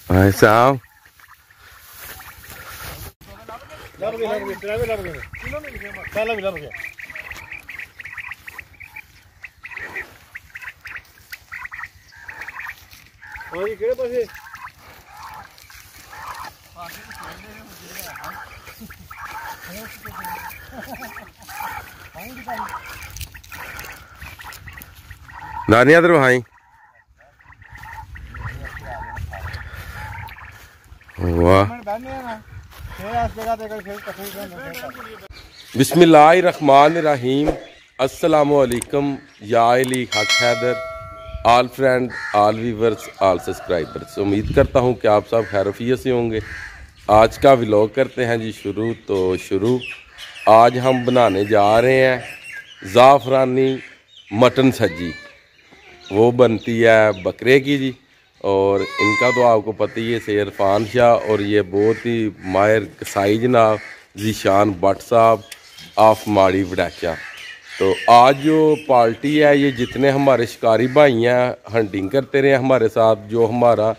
भाई साहब दानिया इधर भाई वाह। बिस्मिल्लाहिर्रहमानिर्रहीम। अस्सलामुअलैकुम या अली हक हैदर, आल फ्रेंड, आल व्यूवर्स, आल सब्सक्राइबर्स। उम्मीद करता हूँ कि आप सब खैरियत से होंगे। आज का व्लॉग करते हैं जी शुरू। आज हम बनाने जा रहे हैं ज़ाफ़रानी मटन सज्जी। वो बनती है बकरे की जी, और इनका तो आपको पता ही है इरफान शाह, और ये बहुत ही माहिर कसाई जनाब ज़ीशान भट्ट साहब ऑफ माड़ी वडाचा। तो आज जो पार्टी है, ये जितने हमारे शिकारी भाई हैं हंटिंग करते रहे हमारे साथ, जो हमारा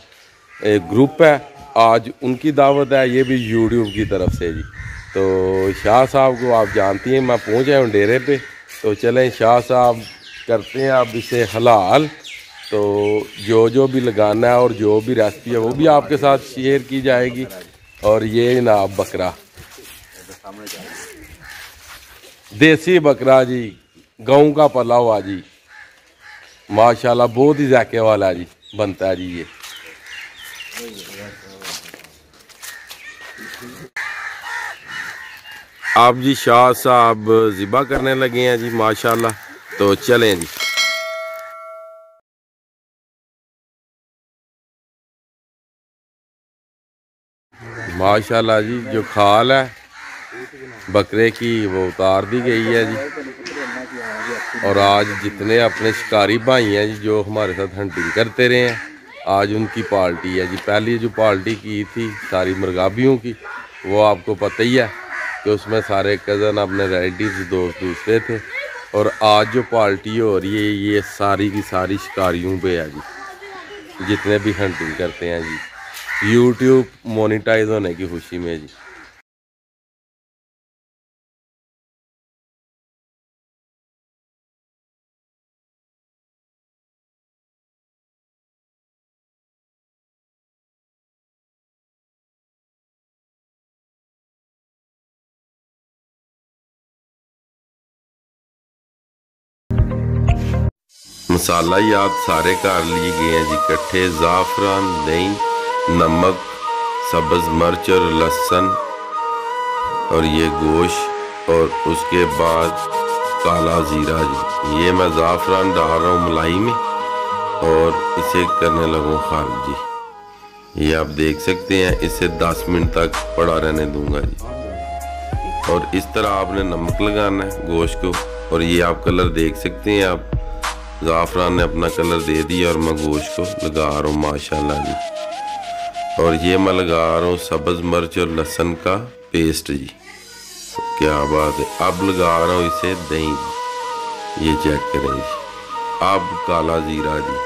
ग्रुप है, आज उनकी दावत है। ये भी यूट्यूब की तरफ से जी। तो शाह साहब को आप जानती हैं, मैं पहुँच आया हूँ डेरे पे। तो चलें शाह साहब करते हैं अब इसे हलाल। तो जो भी लगाना है और जो भी रेसिपी है वो भी आपके साथ शेयर की जाएगी। और ये जनाब बकरा, देसी बकरा जी, गाँव का पला हुआ जी, माशाल्लाह बहुत ही जायके वाला जी बनता है जी। ये आप जी शाह साहब ज़िबा करने लगे हैं जी माशाल्लाह। तो चलें जी। माशाल्लाह जी, जो खाल है बकरे की वो उतार दी गई है जी। और आज जितने अपने शिकारी भाई हैं जी, जो हमारे साथ हंटिंग करते रहे हैं, आज उनकी पार्टी है जी। पहली जो पार्टी की थी सारी मरगाबियों की, वो आपको पता ही है कि उसमें सारे कज़न अपने रिलेटिव्स दोस्त दूसरे थे। और आज जो पार्टी हो रही है, ये सारी की सारी शिकारियों पे है जी, जितने भी हंटिंग करते हैं जी, यूट्यूब मोनेटाइज होने की खुशी में जी। मसाला याद सारे कर लिए गए हैं जी इकट्ठे। ज़ाफ़रान, दही, नमक, सब्ज़ मिर्च और लहसुन, और ये गोश्त, और उसके बाद काला ज़ीरा जी। ये मैं ज़ाफ़रान डाल रहा हूँ मलाई में, और इसे करने लगूँ खाली जी। ये आप देख सकते हैं, इसे 10 मिनट तक पड़ा रहने दूंगा जी। और इस तरह आपने नमक लगाना है गोश्त को। और ये आप कलर देख सकते हैं, आप ज़ाफ़रान ने अपना कलर दे दिया, और मैं गोश्त को लगा रहा हूँ माशाल्लाह जी। और ये मैं लगा रहा हूँ सब्ज़ मिर्च और लहसुन का पेस्ट जी। क्या बात है। अब लगा रहा हूँ इसे दही जी, ये चेक करें जी। अब काला ज़ीरा जी,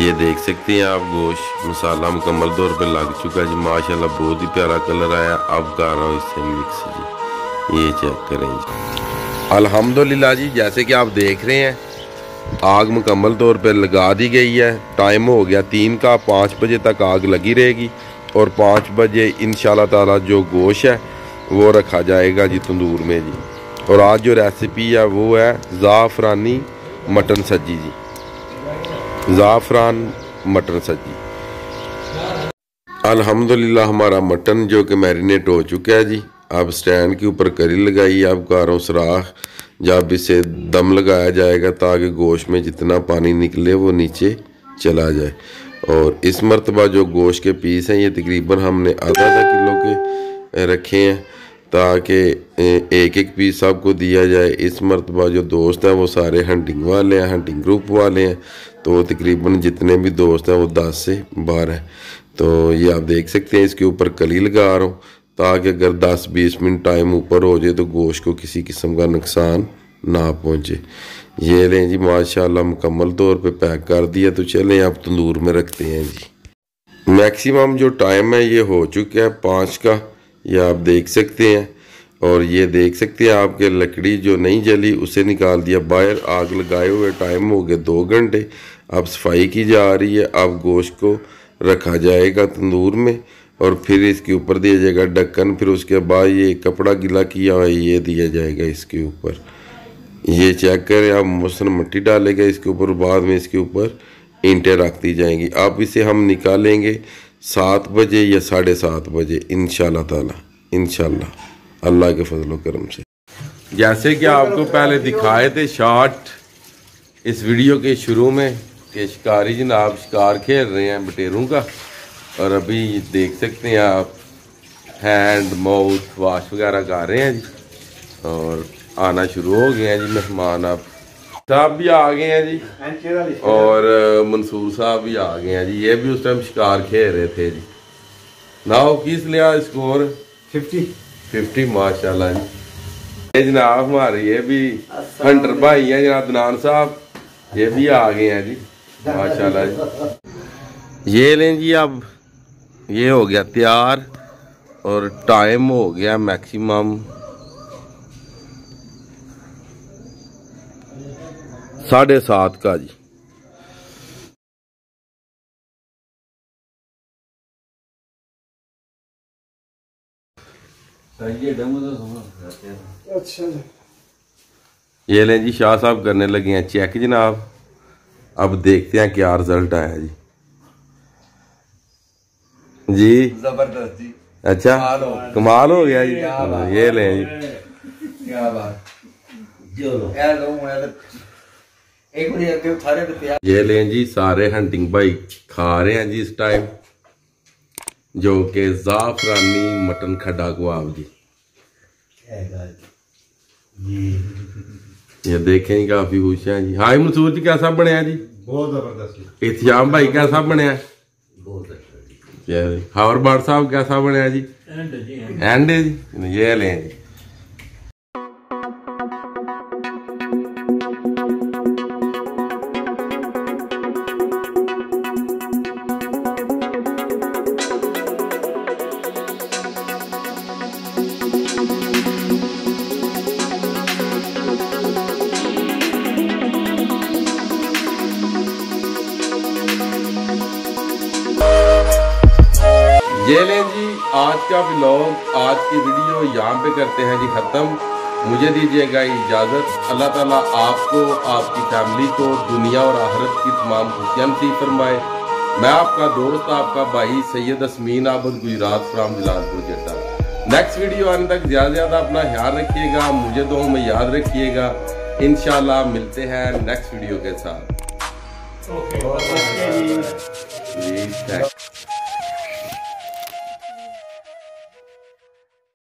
ये देख सकते हैं आप, गोश्त मसाला मुकम्मल तौर पे लग चुका जी माशाल्लाह, बहुत ही प्यारा कलर आया। अब कर रहा हूँ इससे मिक्स जी, ये चेक करें जी। अल्हम्दुलिल्लाह जी, जैसे कि आप देख रहे हैं, आग मुकम्मल तौर पे लगा दी गई है। टाइम हो गया 3 का, 5 बजे तक आग लगी रहेगी। और 5 बजे इंशाल्लाह ताला जो गोश्त है वो रखा जाएगा जी तंदूर में जी। और आज जो रेसिपी है वो है ज़ाफ़रानी मटन सज्जी जी, ज़ाफ़रान मटन सज्जी। अल्हम्दुलिल्लाह हमारा मटन जो कि मैरिनेट हो चुका है जी। अब स्टैंड के ऊपर करी लगाई, अब कर रहा हूँ सुराख, जब इसे दम लगाया जाएगा ताकि गोश्त में जितना पानी निकले वो नीचे चला जाए। और इस मरतबा जो गोश्त के पीस हैं, ये तकरीबन हमने आधा किलो के रखे हैं, ताकि एक एक पीस सबको दिया जाए। इस मरतबा जो दोस्त हैं वो सारे हंटिंग वाले हैं, हंटिंग ग्रुप वाले हैं। तो तकरीबन जितने भी दोस्त हैं वो 10 से 12 हैं। तो ये आप देख सकते हैं, इसके ऊपर कली लगा रहा हूँ, ताकि अगर 10-20 मिनट टाइम ऊपर हो जाए तो गोश्त को किसी किस्म का नुकसान ना पहुँचे। ये लें जी माशाल्लाह मुकम्मल तौर पे पैक कर दिया। तो चलें अब तंदूर में रखते हैं जी। मैक्सिमम जो टाइम है ये हो चुका है 5 का, ये आप देख सकते हैं। और ये देख सकते हैं आपके लकड़ी जो नहीं जली उसे निकाल दिया बाहर। आग लगाए हुए टाइम हो गए 2 घंटे। अब सफाई की जा रही है। अब गोश्त को रखा जाएगा तंदूर में और फिर इसके ऊपर दिया जाएगा ढक्कन। फिर उसके बाद ये कपड़ा गीला किया हुआ ये दिया जाएगा इसके ऊपर। ये चेक करें आप, मौसम मिट्टी डालेगा इसके ऊपर, बाद में इसके ऊपर ईंटें रख दी जाएंगी। अब इसे हम निकालेंगे 7 बजे या 7:30 बजे इंशाल्लाह ताला, इंशाल्लाह अल्लाह के फजल व करम से। जैसे कि आपको पहले दिखाए थे शॉट इस वीडियो के शुरू में कि शिकारी जनाब शिकार खेल रहे हैं बटेरों का। और अभी देख सकते हैं आप हैंड माउथ वाश वगैरह कर रहे हैं जी। और आना शुरू हो गए हैं जी मेहमान। आप साहब भी आ गए हैं जी और मंसूर साहब भी आ गए हैं जी। ये भी उस टाइम शिकार खेल रहे थे जी। नाउ किस लिया स्कोर 50 माशाल्लाह जी। ये जनाब हमारे ये भी हंटर भाई हैं जनाब दनान साहब, ये भी आ गए हैं जी माशाल्लाह जी। ये लें जी अब ये हो गया तैयार और टाइम हो गया मैक्सिमम 7:30 का जी। अच्छा ये लें जी शाह साहब करने लगे हैं चेक जनाब। अब देखते हैं क्या रिजल्ट आया जी। जी जबरदस्त जी। अच्छा कमाल हो गया जी। ये लें जी, क्या बात। ये लें जी सारे हंटिंग भाई खा रहे हैं जी इस टाइम, जो कि जाफरानी मटन खड्डा कबाब जी। ये देखें काफी खुश हैं जी। हाय मंसूर जी कैसा बनया जी? बहुत जबरदस्त। इत्याम भाई कैसा बनया? हावर बाट साहब कैसा बनया जी? एंड जी। ये लें जी। ये लें जी आज का व्लॉग, आज की वीडियो यहाँ पे करते हैं जी ख़त्म। मुझे दीजिएगा इजाज़त। अल्लाह ताला आपको, आपकी फैमिली को दुनिया और आखिरत की तमाम खुशियाँ नसीब फरमाए। मैं आपका दोस्त, आपका भाई सैयद असमीन आबद गुजरात फ्राम जलालपुर जट्टा। नेक्स्ट वीडियो आने तक ज़्यादा से ज़्यादा अपना ख्याल रखिएगा, मुझे दुआओं में याद रखिएगा। इंशाल्लाह मिलते हैं नेक्स्ट वीडियो के साथ। जी थैंक